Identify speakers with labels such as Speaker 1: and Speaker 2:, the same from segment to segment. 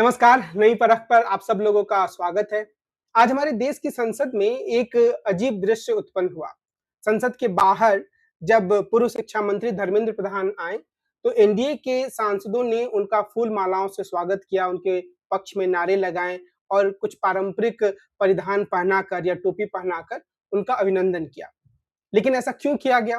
Speaker 1: नमस्कार, नई परख पर आप सब लोगों का स्वागत है। आज हमारे देश की संसद में एक अजीब दृश्य उत्पन्न हुआ। संसद के बाहर जब पूर्व शिक्षा मंत्री धर्मेंद्र प्रधान आए, तो एनडीए के सांसदों ने उनका फूल मालाओं से स्वागत किया, उनके पक्ष में नारे लगाए और कुछ पारंपरिक परिधान पहनाकर या टोपी पहनाकर उनका अभिनंदन किया। लेकिन ऐसा क्यों किया गया?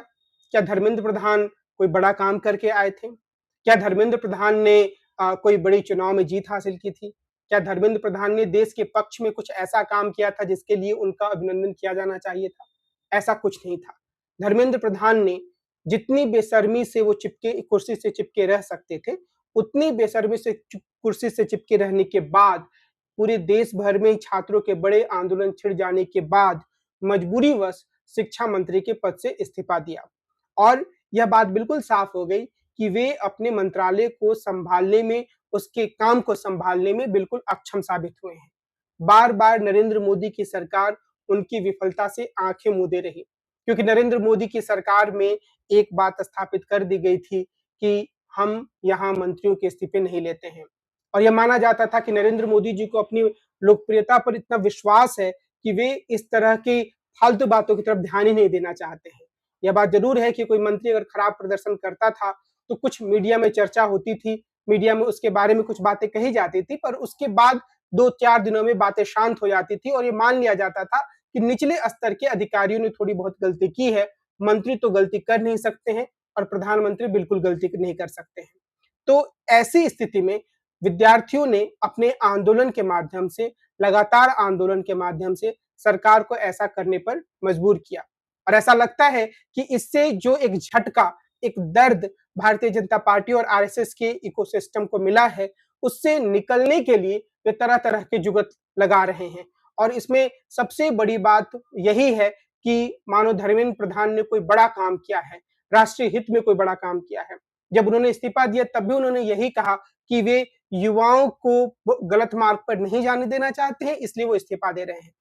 Speaker 1: क्या धर्मेंद्र प्रधान कोई बड़ा काम करके आए थे? क्या धर्मेंद्र प्रधान ने कोई बड़ी चुनाव में जीत हासिल की थी? क्या धर्मेंद्र प्रधान ने देश के पक्ष में कुछ ऐसा काम किया था जिसके लिए उनका अभिनंदन किया जाना चाहिए था? ऐसा कुछ नहीं था। धर्मेंद्र प्रधान ने जितनी बेशर्मी से वो चिपके कुर्सी से चिपके रह सकते थे, उतनी बेशर्मी से कुर्सी से चिपके रहने के बाद, पूरे देश भर में छात्रों के बड़े आंदोलन छिड़ जाने के बाद मजबूरीवश शिक्षा मंत्री के पद से इस्तीफा दिया। और यह बात बिल्कुल साफ हो गई कि वे अपने मंत्रालय को संभालने में, उसके काम को संभालने में बिल्कुल अक्षम साबित हुए हैं। बार-बार नरेंद्र मोदी की सरकार उनकी विफलता से आंखें मूंदे रही, क्योंकि नरेंद्र मोदी की सरकार में एक बात स्थापित कर दी गई थी कि हम यहाँ मंत्रियों के इस्तीफे नहीं लेते हैं। और यह माना जाता था कि नरेंद्र मोदी जी को अपनी लोकप्रियता पर इतना विश्वास है कि वे इस तरह की फालतू बातों की तरफ ध्यान ही नहीं देना चाहते हैं। यह बात जरूर है कि कोई मंत्री अगर खराब प्रदर्शन करता था, तो कुछ मीडिया में चर्चा होती थी, मीडिया में उसके बारे में कुछ बातें कही जाती थी, पर उसके बाद 2-4 दिनों में बातें शांत हो जाती थी और ये मान लिया जाता था कि निचले स्तर के अधिकारियों ने थोड़ी बहुत गलती की है, मंत्री तो गलती कर नहीं सकते हैं और प्रधानमंत्री बिल्कुल गलती नहीं कर सकते हैं। तो ऐसी स्थिति में विद्यार्थियों ने अपने आंदोलन के माध्यम से, लगातार आंदोलन के माध्यम से सरकार को ऐसा करने पर मजबूर किया। और ऐसा लगता है कि इससे जो एक झटका, एक दर्द भारतीय जनता पार्टी और आरएसएस के इकोसिस्टम को मिला है, उससे निकलने के लिए वे तरह-तरह के जुगत लगा रहे हैं। और इसमें सबसे बड़ी बात यही है कि मानो धर्मेंद्र प्रधान ने कोई बड़ा काम किया है, राष्ट्रीय हित में कोई बड़ा काम किया है। जब उन्होंने इस्तीफा दिया तब भी उन्होंने यही कहा कि वे युवाओं को गलत मार्ग पर नहीं जाने देना चाहते हैं, इसलिए वो इस्तीफा दे रहे हैं।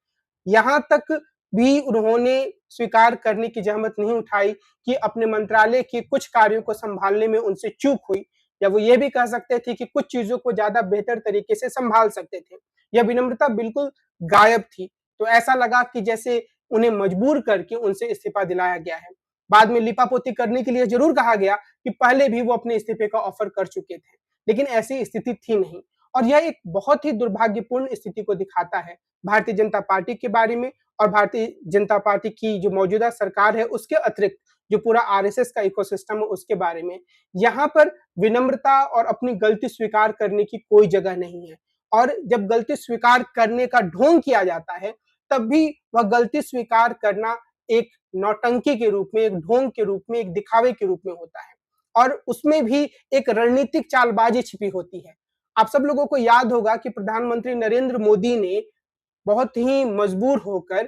Speaker 1: यहाँ तक भी उन्होंने स्वीकार करने की जहमत नहीं उठाई कि अपने मंत्रालय के कुछ कार्यों को संभालने में उनसे चूक हुई, या वो ये भी कह सकते थे कि कुछ चीजों को ज्यादा बेहतर तरीके से संभाल सकते थे। यह विनम्रता बिल्कुल गायब थी। तो ऐसा लगा कि जैसे उन्हें मजबूर करके उनसे इस्तीफा दिलाया गया है। बाद में लिपापोती करने के लिए जरूर कहा गया कि पहले भी वो अपने इस्तीफे का ऑफर कर चुके थे, लेकिन ऐसी स्थिति थी नहीं। और यह एक बहुत ही दुर्भाग्यपूर्ण स्थिति को दिखाता है भारतीय जनता पार्टी के बारे में, और भारतीय जनता पार्टी की जो मौजूदा सरकार है उसके अतिरिक्त जो पूरा आरएसएस का इकोसिस्टम है उसके बारे में। यहाँ पर विनम्रता और अपनी गलती स्वीकार करने की कोई जगह नहीं है। और जब गलती स्वीकार करने का ढोंग किया जाता है, तब भी वह गलती स्वीकार करना एक नौटंकी के रूप में, एक ढोंग के रूप में, एक दिखावे के रूप में होता है। और उसमें भी एक रणनीतिक चालबाजी छिपी होती है। आप सब लोगों को याद होगा कि प्रधानमंत्री नरेंद्र मोदी ने बहुत ही मजबूर होकर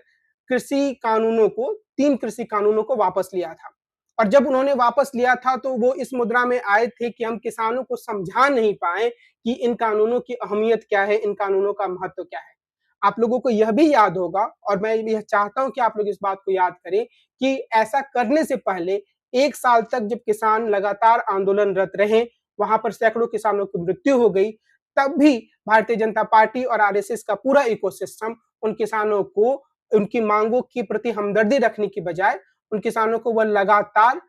Speaker 1: कृषि कानूनों को 3 कृषि कानूनों को वापस लिया था। और जब उन्होंने वापस लिया था तो वो इस मुद्रा में आए थे कि हम किसानों को समझा नहीं पाए कि इन कानूनों की अहमियत क्या है, इन कानूनों का महत्व क्या है। आप लोगों को यह भी याद होगा, और मैं यह चाहता हूं कि आप लोग इस बात को याद करें कि ऐसा करने से पहले 1 साल तक जब किसान लगातार आंदोलनरत रहे, वहां पर सैकड़ों किसानों की मृत्यु हो गई, तब भी भारतीय जनता पार्टी और आरएसएस का पूरा इकोसिस्टम उन किसानों को, उनकी मांगों के प्रति हमदर्दी रखने की बजाय उन किसानों को वह लगातार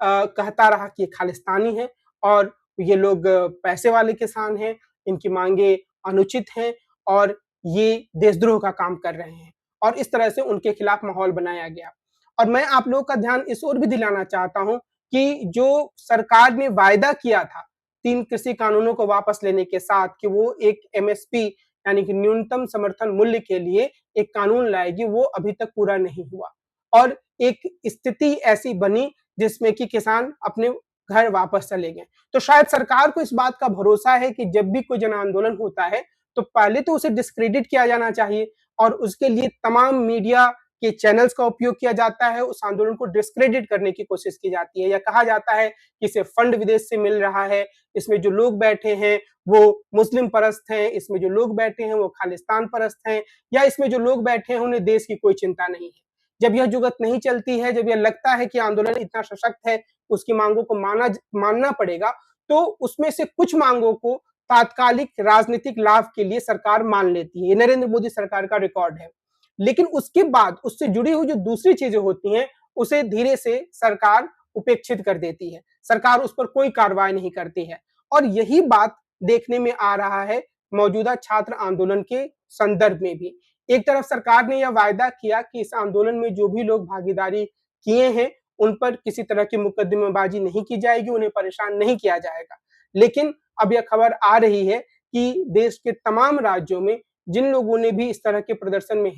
Speaker 1: कहता रहा कि ये खालिस्तानी है और ये लोग पैसे वाले किसान हैं, इनकी मांगे अनुचित हैं और ये देशद्रोह का काम कर रहे हैं। और इस तरह से उनके खिलाफ माहौल बनाया गया। और मैं आप लोगों का ध्यान इस ओर भी दिलाना चाहता हूं कि जो सरकार ने वायदा किया था 3 कृषि कानूनों को वापस लेने के साथ, कि वो एक एमएसपी यानी कि न्यूनतम समर्थन मूल्य के लिए एक कानून लाएगी, वो अभी तक पूरा नहीं हुआ। और एक स्थिति ऐसी बनी जिसमें कि किसान अपने घर वापस चले गए। तो शायद सरकार को इस बात का भरोसा है कि जब भी कोई जन आंदोलन होता है, तो पहले तो उसे डिस्क्रेडिट किया जाना चाहिए, और उसके लिए तमाम मीडिया के चैनल्स का उपयोग किया जाता है, उस आंदोलन को डिस्क्रेडिट करने की कोशिश की जाती है, या कहा जाता है कि इसे फंड विदेश से मिल रहा है, इसमें जो लोग बैठे हैं वो मुस्लिम परस्त हैं, इसमें जो लोग बैठे हैं वो खालिस्तान परस्त हैं, या इसमें जो लोग बैठे हैं उन्हें देश की कोई चिंता नहीं है। जब यह जुगत नहीं चलती है, जब यह लगता है कि आंदोलन इतना सशक्त है, उसकी मांगों को मानना पड़ेगा, तो उसमें से कुछ मांगों को तात्कालिक राजनीतिक लाभ के लिए सरकार मान लेती है। ये नरेंद्र मोदी सरकार का रिकॉर्ड है। लेकिन उसके बाद उससे जुड़ी हुई जो दूसरी चीजें होती हैं, उसे धीरे से सरकार उपेक्षित कर देती है। सरकार उस पर कोई कार्रवाई नहीं करती है। और यही बात देखने में आ रहा है मौजूदा छात्र आंदोलन के संदर्भ में भी। एक तरफ सरकार ने यह वायदा किया कि इस आंदोलन में जो भी लोग भागीदारी किए हैं, उन पर किसी तरह की मुकदमेबाजी नहीं की जाएगी, उन्हें परेशान नहीं किया जाएगा। लेकिन अब यह खबर आ रही है कि देश के तमाम राज्यों में जिन लोगों ने भी इस तरह के प्रदर्शन में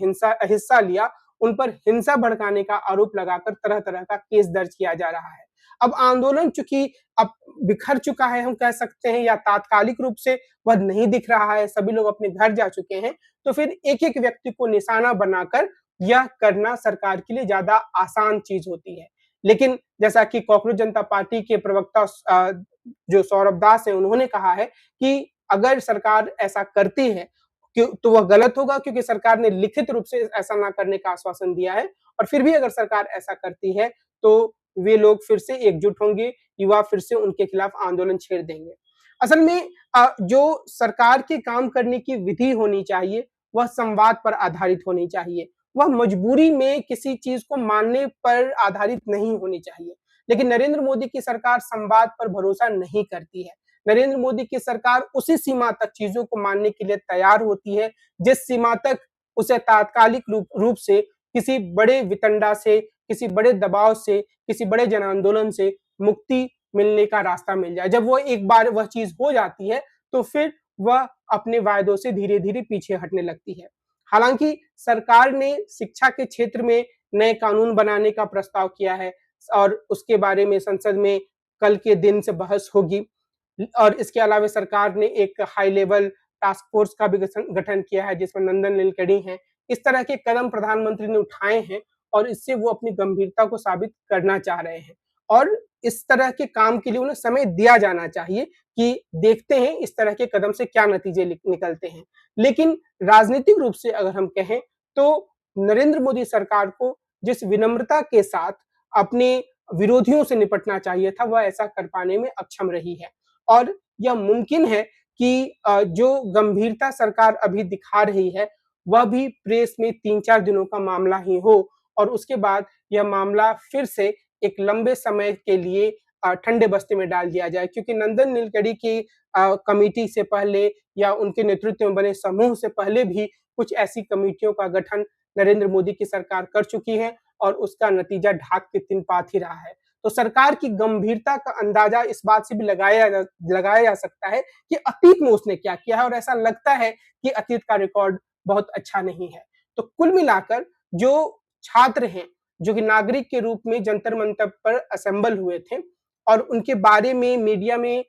Speaker 1: हिस्सा लिया, उन पर हिंसा भड़काने का आरोप लगाकर तरह-तरह का केस दर्ज किया जा रहा है। अब आंदोलन चूंकि अब बिखर चुका है, हम कह सकते हैं, या तात्कालिक रूप से वह नहीं दिख रहा है, सभी लोग अपने घर जा चुके हैं, तो फिर एक-एक व्यक्ति को निशाना बनाकर यह करना सरकार के लिए ज्यादा आसान चीज होती है। लेकिन जैसा कि कॉकरोच जनता पार्टी के प्रवक्ता जो सौरभ दास है, उन्होंने कहा है कि अगर सरकार ऐसा करती है तो वह गलत होगा, क्योंकि सरकार ने लिखित रूप से ऐसा ना करने का आश्वासन दिया है। और फिर भी अगर सरकार ऐसा करती है तो वे लोग फिर से एकजुट होंगे, युवा फिर से उनके खिलाफ आंदोलन छेड़ देंगे। असल में जो सरकार के काम करने की विधि होनी चाहिए, वह संवाद पर आधारित होनी चाहिए। वह मजबूरी में किसी चीज को मानने पर आधारित नहीं होनी चाहिए। लेकिन नरेंद्र मोदी की सरकार संवाद पर भरोसा नहीं करती है। नरेंद्र मोदी की सरकार उसी सीमा तक चीजों को मानने के लिए तैयार होती है जिस सीमा तक उसे तात्कालिक रूप से किसी बड़े वितंडा से, किसी बड़े दबाव से, किसी बड़े जन आंदोलन से मुक्ति मिलने का रास्ता मिल जाए। जब वो एक बार वह चीज हो जाती है तो फिर वह अपने वायदों से धीरे-धीरे पीछे हटने लगती है। हालांकि सरकार ने शिक्षा के क्षेत्र में नए कानून बनाने का प्रस्ताव किया है और उसके बारे में संसद में कल के दिन से बहस होगी। और इसके अलावा सरकार ने एक हाई लेवल टास्क फोर्स का भी गठन किया है जिसमें नंदन नीलकणी हैं। इस तरह के कदम प्रधानमंत्री ने उठाए हैं और इससे वो अपनी गंभीरता को साबित करना चाह रहे हैं। और इस तरह के काम के लिए उन्हें समय दिया जाना चाहिए कि देखते हैं इस तरह के कदम से क्या नतीजे निकलते हैं। लेकिन राजनीतिक रूप से अगर हम कहें तो नरेंद्र मोदी सरकार को जिस विनम्रता के साथ अपने विरोधियों से निपटना चाहिए था, वह ऐसा कर पाने में अक्षम रही है। और यह मुमकिन है कि जो गंभीरता सरकार अभी दिखा रही है, वह भी प्रेस में 3-4 दिनों का मामला ही हो और उसके बाद यह मामला फिर से एक लंबे समय के लिए ठंडे बस्ते में डाल दिया जाए। क्योंकि नंदन नीलकणी की कमेटी से पहले या उनके नेतृत्व में बने समूह से पहले भी कुछ ऐसी कमेटियों का गठन नरेंद्र मोदी की सरकार कर चुकी है और उसका नतीजा ढाक के तीन पात ही रहा है। तो सरकार की गंभीरता का अंदाजा इस बात से भी लगाया जा सकता है कि अतीत में उसने क्या किया है और ऐसा लगता है कि अतीत का रिकॉर्ड बहुत अच्छा नहीं है। तो कुल मिलाकर जो छात्र हैं, जो कि नागरिक के रूप में जंतर मंतर पर असेंबल हुए थे और उनके बारे में मीडिया में,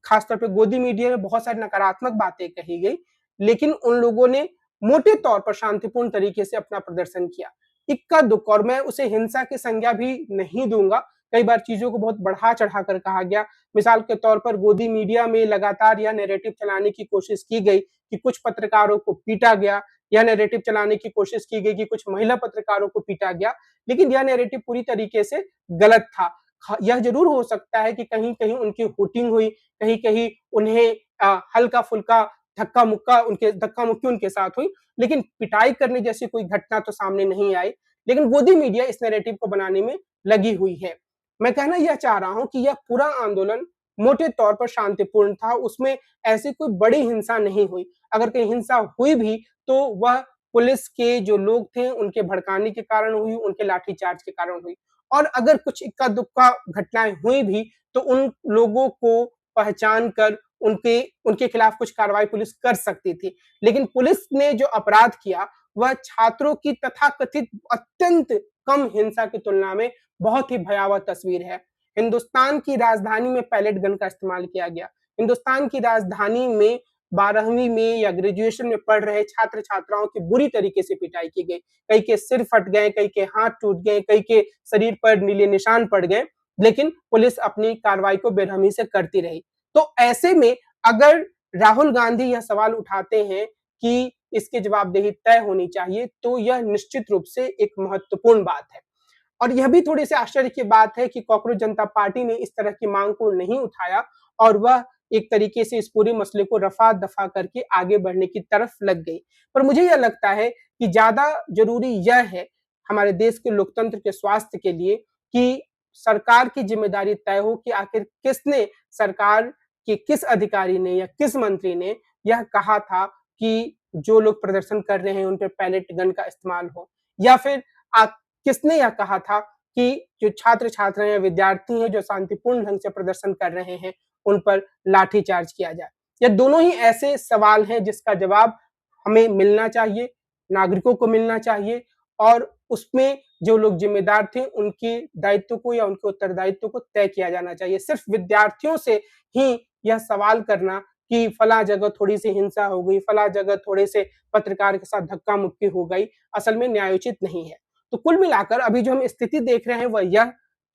Speaker 1: खासतौर पे गोदी मीडिया में बहुत सारी नकारात्मक बातें कही गई, लेकिन उन लोगों ने मोटे तौर पर शांतिपूर्ण तरीके से अपना प्रदर्शन किया। इक्का दुक्का, और मैं उसे हिंसा की संज्ञा भी नहीं दूंगा। कई बार चीजों को बहुत बढ़ा चढ़ा कर कहा गया। मिसाल के तौर पर गोदी मीडिया में लगातार यह नैरेटिव चलाने की कोशिश की गई कि कुछ पत्रकारों को पीटा गया, यह नैरेटिव चलाने की कोशिश की गई कि कुछ महिला पत्रकारों को पीटा गया, लेकिन यह नैरेटिव पूरी तरीके से गलत था। यह जरूर हो सकता है कि कहीं-कहीं उनकी हुटिंग हुई, कहीं-कहीं उन्हें हल्का-फुल्का धक्का-मुक्की उनके साथ हुई, लेकिन पिटाई करने जैसी कोई घटना तो सामने नहीं आई। लेकिन गोदी मीडिया इस नैरेटिव को बनाने में लगी हुई है। मैं कहना यह चाह रहा हूं कि यह पूरा आंदोलन मोटे तौर पर शांतिपूर्ण था, उसमें ऐसी कोई बड़ी हिंसा नहीं हुई। अगर कहीं हिंसा हुई भी तो वह पुलिस के जो लोग थे उनके भड़काने के कारण हुई, उनके लाठीचार्ज के कारण हुई। और अगर कुछ इक्का-दुक्का घटनाएं हुई भी तो उन लोगों को पहचान कर उनके उनके खिलाफ कुछ कार्रवाई पुलिस कर सकती थी। लेकिन पुलिस ने जो अपराध किया वह छात्रों की तथाकथित अत्यंत कम हिंसा की तुलना में बहुत ही भयावह तस्वीर है। हिंदुस्तान की राजधानी में पैलेट गन का इस्तेमाल किया गया। हिंदुस्तान की राजधानी में 12वीं में या ग्रेजुएशन में पढ़ रहे छात्र छात्राओं की बुरी तरीके से पिटाई की गई। कई के सिर फट गए, कई के हाथ टूट गए, कई के शरीर पर नीले निशान पड़ गए, लेकिन पुलिस अपनी कार्रवाई को बेरहमी से करती रही। तो ऐसे में अगर राहुल गांधी यह सवाल उठाते हैं कि इसकी जवाबदेही तय होनी चाहिए, तो यह निश्चित रूप से एक महत्वपूर्ण बात है। और यह भी थोड़ी सी आश्चर्य की बात है कि कॉकरोच जनता पार्टी ने इस तरह की मांग को नहीं उठाया और वह एक तरीके से इस पूरे मसले को रफ़ा-दफ़ा करके आगे बढ़ने की तरफ लग गई। पर मुझे यह लगता है कि ज़्यादा ज़रूरी यह है, हमारे देश के लोकतंत्र के स्वास्थ्य के लिए कि सरकार की ज़िम्मेदारी तय हो कि आखिर किसने, सरकार के किस अधिकारी ने या किस मंत्री ने यह कहा था कि जो लोग प्रदर्शन कर रहे हैं उन पे पैलेट गन का इस्तेमाल हो, या फिर किसने यह कहा था कि जो छात्र-छात्राएँ या विद्यार्थी हैं जो शांतिपूर्ण ढंग से प्रदर्शन कर रहे हैं, उन पर लाठीचार्ज किया जाए। ये दोनों ही ऐसे सवाल हैं जिसका जवाब हमें मिलना चाहिए, नागरिकों को मिलना चाहिए और उसमें जो लोग ज़िम्मेदार थे उनके दायित्व को या उनके उत्तरदायित्व को तय किया जाना चाहिए। सिर्फ़ विद्यार्थियों से ही यह सवाल करना कि फलाँ जगह थोड़ी-सी हिंसा हो गई, फलाँ जगह थोड़े से पत्रकार के साथ धक्का-मुक्की हो गई, असल में न्यायोचित नहीं है। तो कुल मिलाकर अभी जो हम स्थिति देख रहे हैं वह यह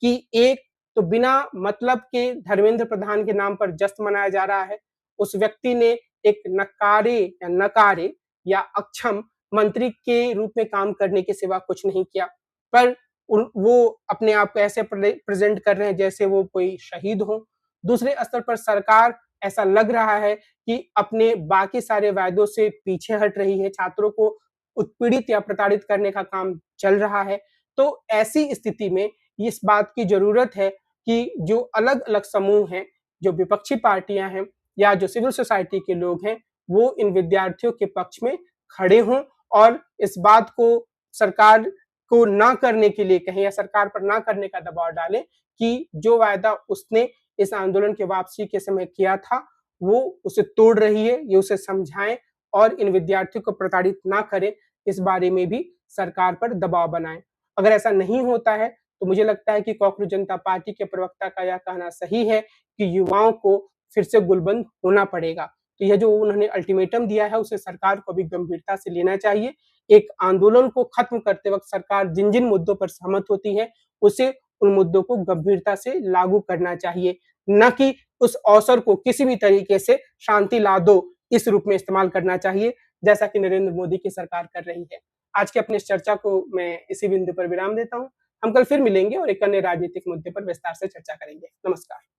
Speaker 1: कि एक तो बिना मतलब के धर्मेंद्र प्रधान के नाम पर जश्न मनाया जा रहा है। उस व्यक्ति ने एक नकारे या नकारे या अक्षम मंत्री के रूप में काम करने के सिवा कुछ नहीं किया। पर वो अपने आप को ऐसे प्रेज़ेंट कर रहे हैं जैसे वो कोई शहीद हों। दूसरे स्तर पर सरकार ऐसा लग रहा है कि अपने बाकी सारे वायदों से पीछे हट रही है, छात्रों को उत्पीड़ित या प्रताड़ित करने का काम चल रहा है। तो ऐसी स्थिति में इस बात की ज़रूरत है कि जो अलग-अलग समूह हैं, जो विपक्षी पार्टियाँ हैं या जो सिविल सोसाइटी के लोग हैं, वो इन विद्यार्थियों के पक्ष में खड़े हों और इस बात को सरकार को ना करने के लिए कहें या सरकार पर ना करने का दबाव डालें कि जो वायदा उसने इस आंदोलन की वापसी के समय किया था, वो उसे तोड़ रही है, ये उसे समझाएँ और इन विद्यार्थियों को प्रताड़ित ना करें, इस बारे में भी सरकार पर दबाव बनाएँ। अगर ऐसा नहीं होता है, तो मुझे लगता है कि कॉकरोच जनता पार्टी के प्रवक्ता का यह कहना सही है कि युवाओं को फिर से गुलबंद होना पड़ेगा। तो यह जो उन्होंने अल्टीमेटम दिया है, उसे सरकार को भी गंभीरता से लेना चाहिए। एक आंदोलन को खत्म करते वक़्त सरकार जिन-जिन मुद्दों पर सहमत होती है, उसे उन मुद्दों को गंभीरता से लागू करना चाहिए, ना कि उस अवसर को किसी भी तरीके से शांति ला दो, इस रूप में इस्तेमाल करना चाहिए, जैसा कि नरेंद्र मोदी की सरकार कर रही है। आज की अपनी इस चर्चा को मैं इसी बिंदु पर विराम देता हूँ। हम कल फिर मिलेंगे और एक अन्य राजनीतिक मुद्दे पर विस्तार से चर्चा करेंगे। नमस्कार।